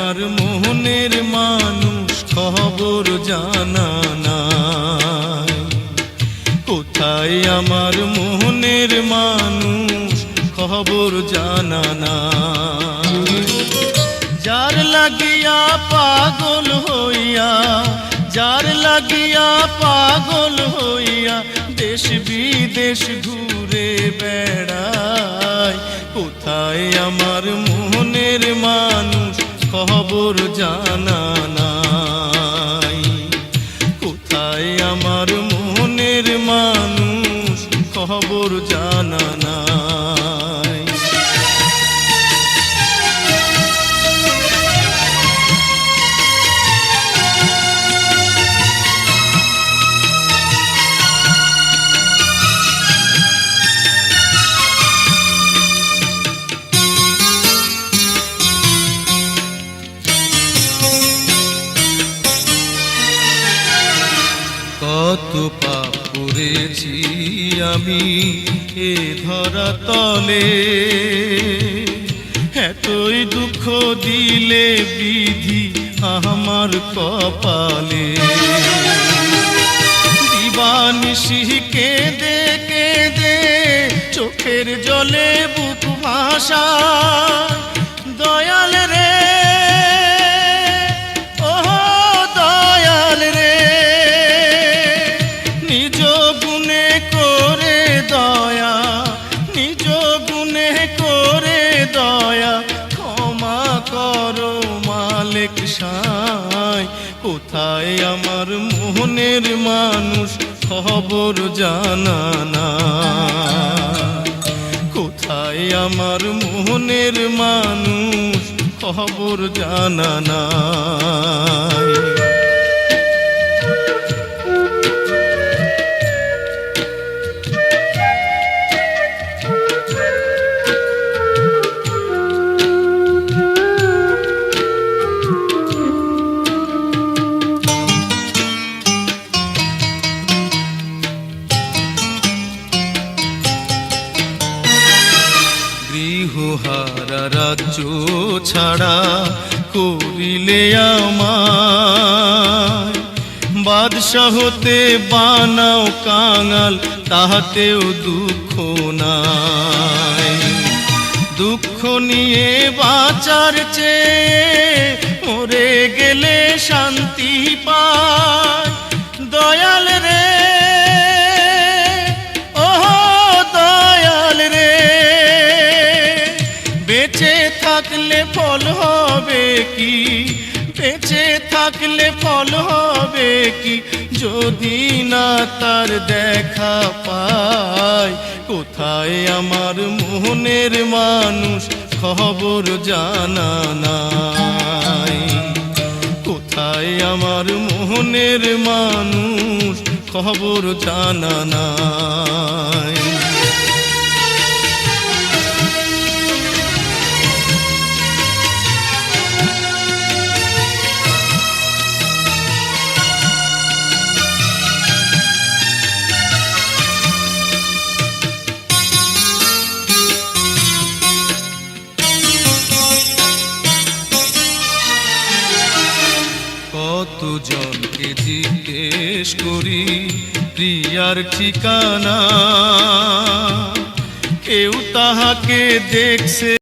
আমার মোহনের মানুষ খবর জানা নাই। কোথায় আমার মোহনের মানুষ খবর জানা নাই। যার লাগিয়া পাগল হইয়া, যার লাগিয়া পাগল হইয়া দেশ বিদেশ ঘুরে বেড়ায়। কোথায় আমার মোহনের মানুষ খবর জানা নাই। কোথায় আমার মোহনের মানুষ খবর জানা নাই। কত পাপ করেছি আমি এ ধরা তলে, এতই দুঃখ দিলে বিধি আমার কপালে। দিবানিশি কেঁদে কেঁদে চোখের জলে বুক ভাসায়। দয়াল রে, মালিক সাই। কোথায় আমার মোহনের মানুষ খবর জানা নাই। কোথায় আমার মোহনের মানুষ খবর জানা নাই। গৃহহারা রাজ্য ছাড়া করিলে আমায়। বাদশাহ হতে বানাও কাঙাল, তাহাতেও দুঃখ নাই। দুঃখ নিয়ে বাঁচার চেয়ে মরে গেলে শান্তি পায়। দয়াল রে, বেঁচে থাকলে ফল হবে কি, বেঁচে থাকলে ফল হবে কি, যদি না তার দেখা পাই। কোথায় আমার মোহনের মানুষ খবর জানা নাই। কোথায় আমার মোহনের মানুষ খবর জানা নাই। কতজনকে জিজ্ঞেস করি প্রিয়ার ঠিকানা, কেউ তাহাকে দেখছে